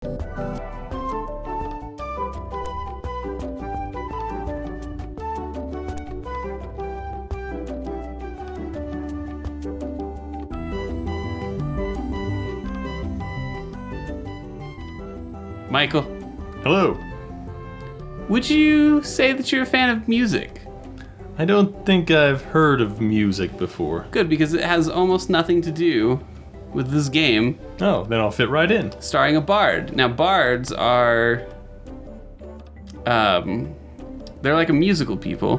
Michael. Hello. Would you say that you're a fan of music? I don't think I've heard of music before. Good, because it has almost nothing to do with this game. Oh, then I'll fit right in. Starring a bard. Now, bards are... they're like a musical people.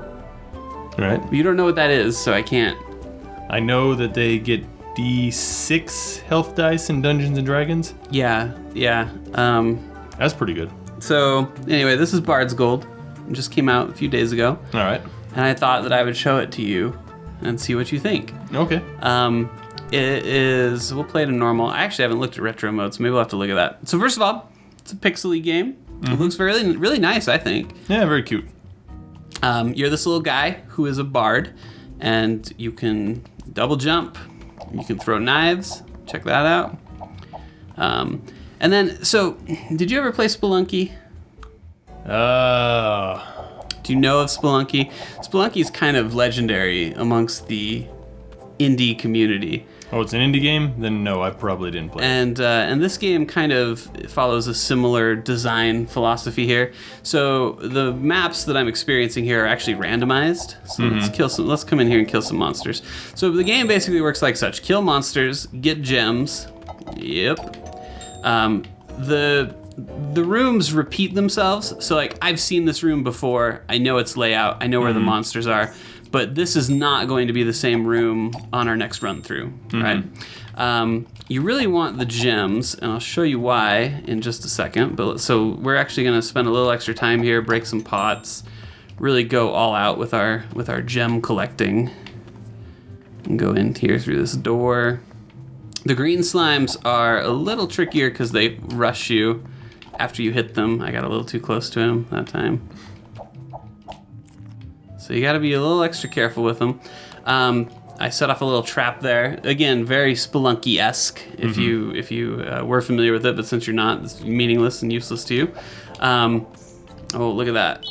Right. But you don't know what that is, so I can't... I know that they get D6 health dice in Dungeons & Dragons. Yeah. That's pretty good. So, anyway, this is Bard's Gold. It just came out a few days ago. All right. And I thought that I would show it to you and see what you think. Okay. It is... We'll play it in normal. I actually haven't looked at retro mode, so maybe we'll have to look at that. So first of all, it's a pixely game. It looks really, really nice, I think. Yeah, very cute. You're this little guy who is a bard, and you can double jump. You can throw knives. Check that out. And then, so, did you ever play Spelunky? Do you know of Spelunky? Spelunky is kind of legendary amongst the indie community. Oh, it's an indie game? Then no, I probably didn't play it. And this game kind of follows a similar design philosophy here. So the maps that I'm experiencing here are actually randomized. So let's come in here and kill some monsters. So the game basically works like such: kill monsters, get gems. Yep. The rooms repeat themselves. So like, I've seen this room before. I know its layout. I know where the monsters are. But this is not going to be the same room on our next run through, right? You really want the gems, and I'll show you why in just a second. But so we're actually going to spend a little extra time here, break some pots, really go all out with our gem collecting, and go in here through this door. The green slimes are a little trickier because they rush you after you hit them. I got a little too close to him that time. So you got to be a little extra careful with them. I set off a little trap there. Again, very Spelunky-esque if you were familiar with it, but since you're not, it's meaningless and useless to you. Oh, look at that.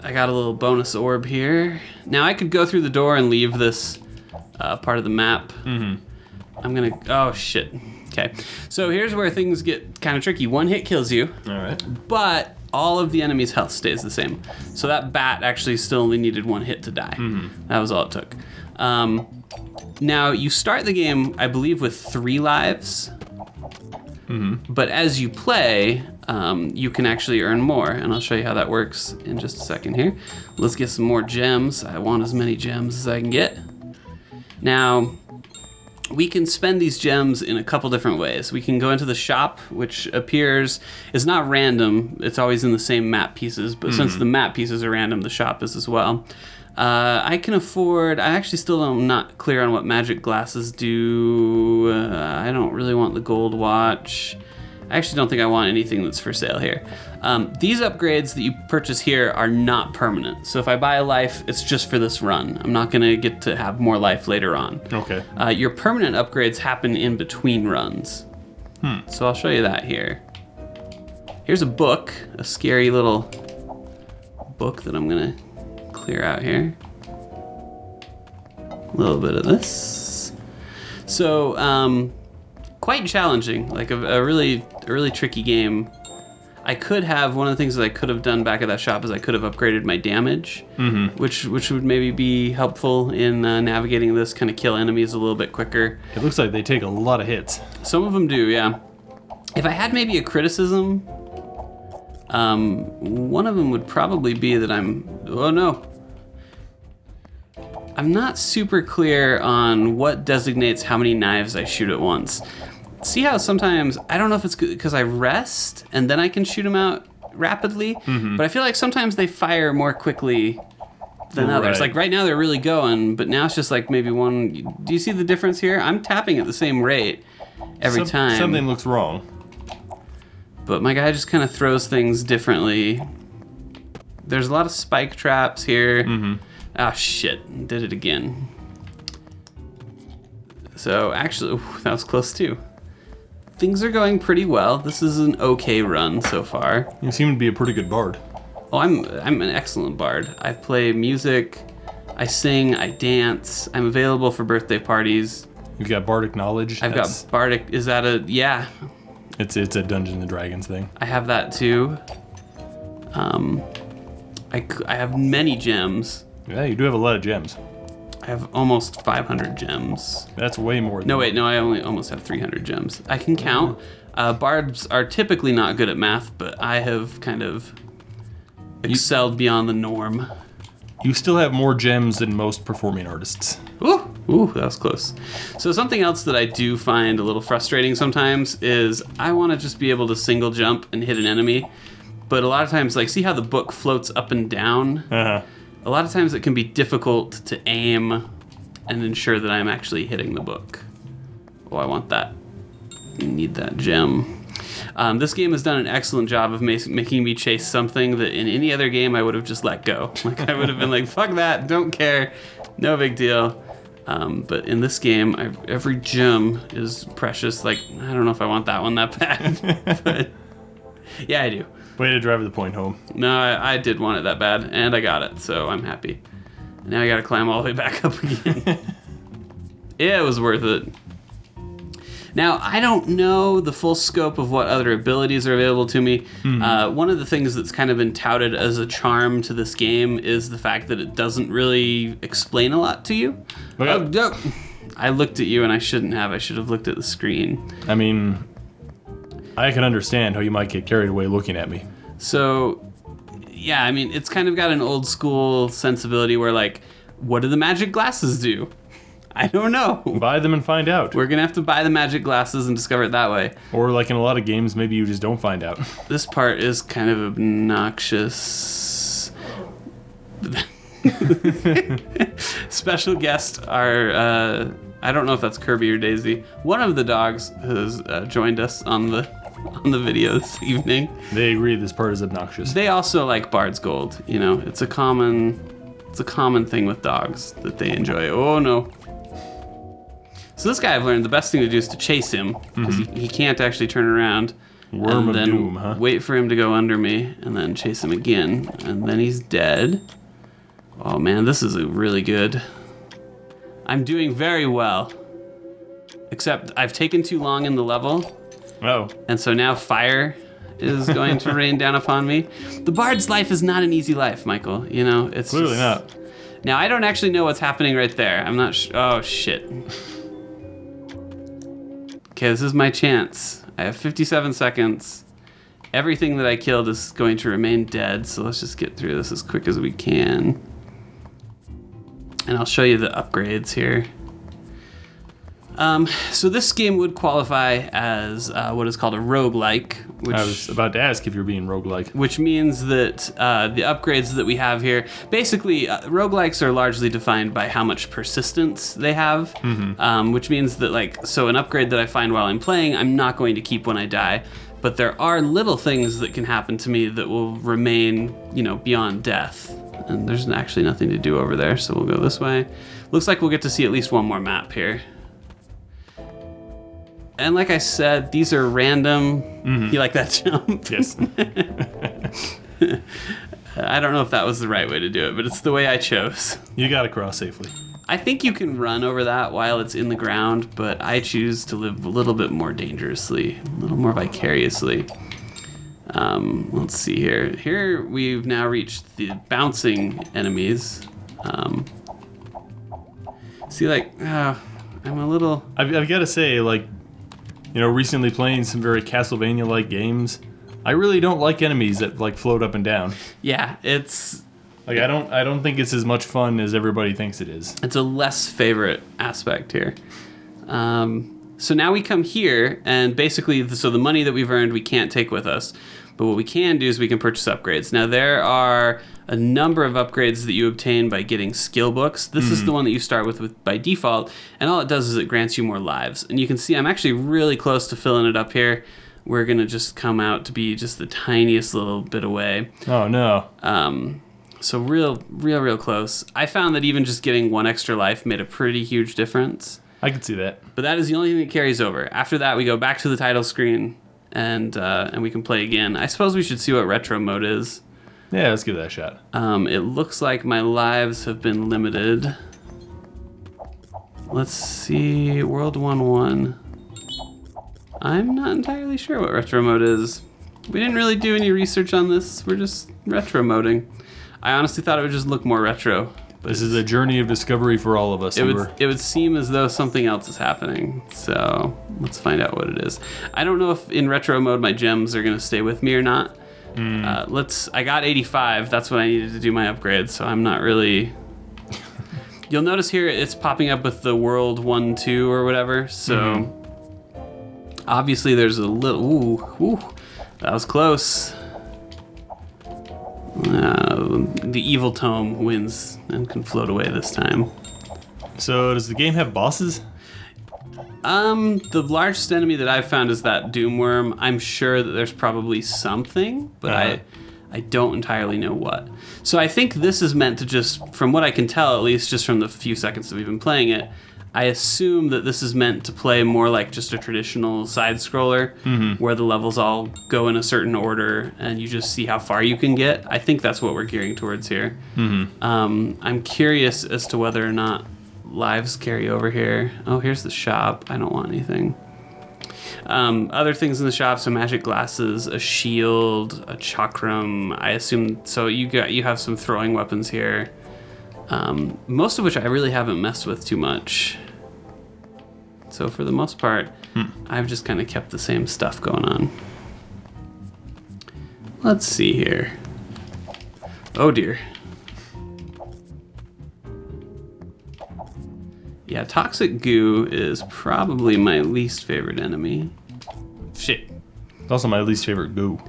I got a little bonus orb here. Now I could go through the door and leave this part of the map. I'm going to... Oh, shit. Okay. So here's where things get kind of tricky. One hit kills you. All right. But all of the enemy's health stays the same. So that bat actually still only needed one hit to die. That was all it took. Now, you start the game, I believe, with 3 lives. But as you play, you can actually earn more. And I'll show you how that works in just a second here. Let's get some more gems. I want as many gems as I can get. Now, we can spend these gems in a couple different ways. We can go into the shop, which is not random. It's always in the same map pieces, but since the map pieces are random, the shop is as well. I can afford... I actually still am not clear on what magic glasses do. I don't really want the gold watch. I actually don't think I want anything that's for sale here. These upgrades that you purchase here are not permanent. So if I buy a life, it's just for this run. I'm not going to get to have more life later on. Okay. Your permanent upgrades happen in between runs. So I'll show you that here. Here's a book, a scary little book that I'm going to clear out here. A little bit of this. So, quite challenging, like a really tricky game. I could have, one of the things that I could have done back at that shop is I could have upgraded my damage, which would maybe be helpful in navigating this, kind of kill enemies a little bit quicker. It looks like they take a lot of hits. Some of them do, yeah. If I had maybe a criticism, one of them would probably be that I'm not super clear on what designates how many knives I shoot at once. See how sometimes, I don't know if it's because I rest and then I can shoot them out rapidly, but I feel like sometimes they fire more quickly than others. Like right now they're really going, but now it's just like maybe one. Do you see the difference here? I'm tapping at the same rate every time. Something looks wrong. But my guy just kind of throws things differently. There's a lot of spike traps here. Ah, shit. Did it again. So actually, that was close too. things are going pretty well. This is an okay run so far. You seem to be a pretty good bard. Oh, I'm an excellent bard. I play music, I sing, I dance. I'm available for birthday parties. You've got bardic knowledge. I've got bardic. Is that a yeah? It's a Dungeons and Dragons thing. I have that too. I have many gems. Yeah, you do have a lot of gems. I have almost 500 gems. That's way more. No, wait, no, I only almost have 300 gems. I can count. Bards are typically not good at math, but I have kind of excelled beyond the norm. You still have more gems than most performing artists. Ooh, that was close. So something else that I do find a little frustrating sometimes is I want to just be able to single jump and hit an enemy. But a lot of times, like, see how the book floats up and down? Uh-huh. A lot of times it can be difficult to aim and ensure that I'm actually hitting the book. Oh, I want that. I need that gem. This game has done an excellent job of making me chase something that in any other game I would have just let go. Like, I would have been like, fuck that, don't care, no big deal. But in this game, every gem is precious. Like, I don't know if I want that one that bad. But yeah, I do. Way to drive the point home. No, I did want it that bad, and I got it, so I'm happy. Now I gotta climb all the way back up again. Yeah, it was worth it. Now, I don't know the full scope of what other abilities are available to me. One of the things that's kind of been touted as a charm to this game is the fact that it doesn't really explain a lot to you. Okay. Oh, no. I looked at you and I shouldn't have. I should have looked at the screen. I mean, I can understand how you might get carried away looking at me. So, yeah, I mean, it's kind of got an old school sensibility where, like, what do the magic glasses do? I don't know. Buy them and find out. We're gonna have to buy the magic glasses and discover it that way. Or like in a lot of games, maybe you just don't find out. This part is kind of obnoxious. Special guests are, I don't know if that's Kirby or Daisy. One of the dogs has joined us on the video this evening. They agree this part is obnoxious. They also like Bard's Gold. You know, it's a common thing with dogs that they enjoy. Oh no. So this guy, I've learned the best thing to do is to chase him, because he can't actually turn around. Worm and of then doom, huh? wait for him to go under me, and then chase him again, and then he's dead. Oh man, this is really good. I'm doing very well. Except I've taken too long in the level. Oh. And so now fire is going to rain down upon me. The bard's life is not an easy life, Michael. You know, it's Clearly not. Now, I don't actually know what's happening right there. I'm not oh, shit. Okay, this is my chance. I have 57 seconds. Everything that I killed is going to remain dead, so let's just get through this as quick as we can. And I'll show you the upgrades here. So this game would qualify as what is called a roguelike, which I was about to ask if you're being roguelike. Which means that the upgrades that we have here, basically, roguelikes are largely defined by how much persistence they have, which means that, like, so an upgrade that I find while I'm playing, I'm not going to keep when I die, but there are little things that can happen to me that will remain, you know, beyond death. And there's actually nothing to do over there, so we'll go this way. Looks like we'll get to see at least one more map here. And like I said, these are random. You like that jump? Yes. I don't know if that was the right way to do it, but it's the way I chose. You got to cross safely. I think you can run over that while it's in the ground, but I choose to live a little bit more dangerously, a little more vicariously. Let's see here. Here we've now reached the bouncing enemies. See, like, I'm a little... I've got to say, like, you know, recently playing some very Castlevania-like games, I really don't like enemies that, like, float up and down. Yeah, it's... Like, I don't think it's as much fun as everybody thinks it is. It's a less favorite aspect here. So now we come here, and basically, so the money that we've earned, we can't take with us. But what we can do is we can purchase upgrades. Now, there are a number of upgrades that you obtain by getting skill books. This is the one that you start with by default, and all it does is it grants you more lives. And you can see I'm actually really close to filling it up here. We're going to just come out to be just the tiniest little bit away. Oh, no. So real close. I found that even just getting one extra life made a pretty huge difference. I can see that. But that is the only thing that carries over. After that, we go back to the title screen, and we can play again. I suppose we should see what retro mode is. Yeah, let's give that a shot. It looks like my lives have been limited. Let's see, World 1-1. I'm not entirely sure what retro mode is. We didn't really do any research on this. We're just retro moding. I honestly thought it would just look more retro. This is a journey of discovery for all of us. It would seem as though something else is happening. So let's find out what it is. I don't know if in retro mode my gems are gonna stay with me or not. I got 85. That's what I needed to do my upgrade. So I'm not really. You'll notice here it's popping up with the World 1-2 or whatever. So obviously there's a little. Ooh, that was close. The evil tome wins and can float away this time. So does the game have bosses? The largest enemy that I've found is that Doomworm. I'm sure that there's probably something, but I don't entirely know what. So I think this is meant to just, from what I can tell, at least just from the few seconds that we've been playing it, I assume that this is meant to play more like just a traditional side-scroller, where the levels all go in a certain order and you just see how far you can get. I think that's what we're gearing towards here. I'm curious as to whether or not lives carry over here. Oh, here's the shop. I don't want anything. Other things in the shop, so magic glasses, a shield, a chakram. I assume, so you have some throwing weapons here. Most of which I really haven't messed with too much. So for the most part, I've just kind of kept the same stuff going on. Let's see here. Oh dear. Yeah, toxic goo is probably my least favorite enemy. Shit. It's also my least favorite goo.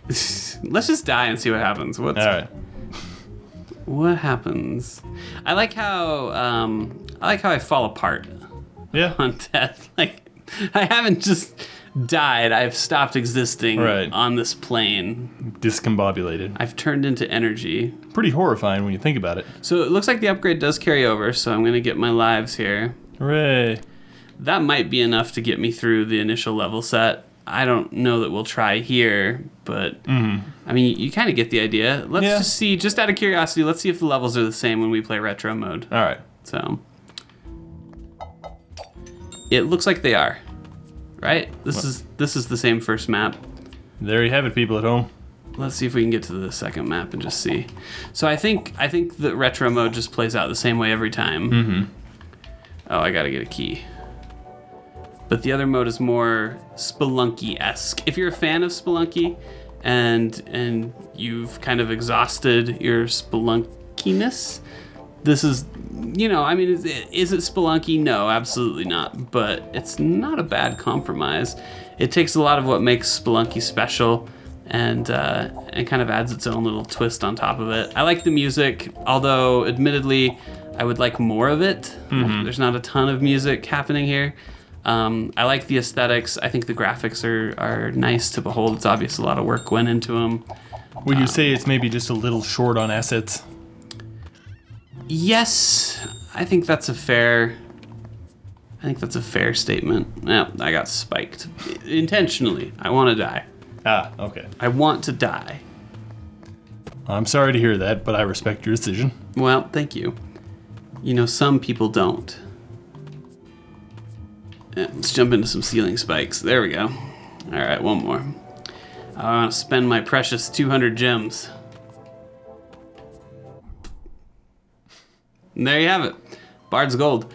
Let's just die and see what happens. All right. What happens? I like how I fall apart. Yeah. On death. Like, I haven't just died. I've stopped existing on this plane. Discombobulated. I've turned into energy. Pretty horrifying when you think about it. So it looks like the upgrade does carry over, so I'm going to get my lives here. Hooray. That might be enough to get me through the initial level set. I don't know that we'll try here, but I mean, you kind of get the idea. Let's just see, just out of curiosity, let's see if the levels are the same when we play retro mode. All right. So it looks like they are, right? This is the same first map. There you have it, people at home. Let's see if we can get to the second map and just see. So I think the retro mode just plays out the same way every time. Oh, I gotta get a key. But the other mode is more Spelunky-esque. If you're a fan of Spelunky and you've kind of exhausted your Spelunkiness, this is, I mean, is it Spelunky? No, absolutely not. But it's not a bad compromise. It takes a lot of what makes Spelunky special and kind of adds its own little twist on top of it. I like the music, although admittedly, I would like more of it. There's not a ton of music happening here. I like the aesthetics. I think the graphics are nice to behold. It's obvious a lot of work went into them. Would you say it's maybe just a little short on assets? Yes, I think that's a fair statement. Yeah, I got spiked. Intentionally. I want to die. Ah, okay. I want to die. I'm sorry to hear that, but I respect your decision. Well, thank you. Some people don't. Let's jump into some ceiling spikes. There we go. All right, one more. I want to spend my precious 200 gems. And there you have it. Bard's Gold.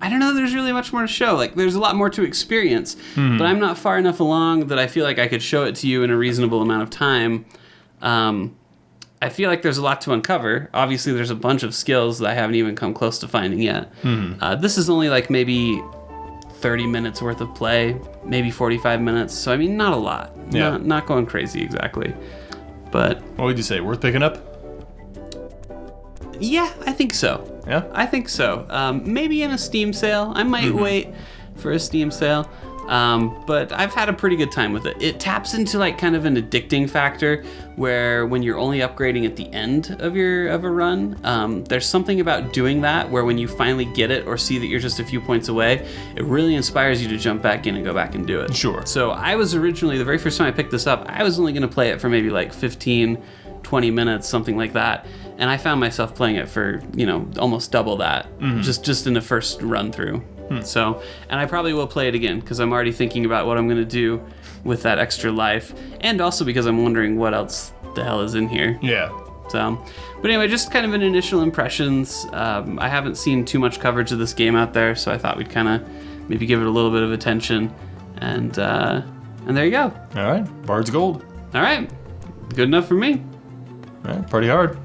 I don't know, there's really much more to show. Like, there's a lot more to experience, but I'm not far enough along that I feel like I could show it to you in a reasonable amount of time. I feel like there's a lot to uncover. Obviously, there's a bunch of skills that I haven't even come close to finding yet. This is only like maybe 30 minutes worth of play, maybe 45 minutes. So, I mean, not a lot. Yeah. Not going crazy exactly. But what would you say? Worth picking up? Yeah, I think so. Yeah? I think so. Maybe in a Steam sale. I might wait for a Steam sale. But I've had a pretty good time with it. It taps into like kind of an addicting factor where when you're only upgrading at the end of a run, there's something about doing that where when you finally get it or see that you're just a few points away, it really inspires you to jump back in and go back and do it. Sure. So I was originally, the very first time I picked this up, I was only going to play it for maybe like 15, 20 minutes, something like that. And I found myself playing it for, almost double that, just in the first run through. So, and I probably will play it again because I'm already thinking about what I'm going to do with that extra life. And also because I'm wondering what else the hell is in here. Yeah. So, but anyway, just kind of an initial impressions. I haven't seen too much coverage of this game out there, so I thought we'd kind of maybe give it a little bit of attention. And there you go. All right. Bard's Gold. All right. Good enough for me. All right. Party hard.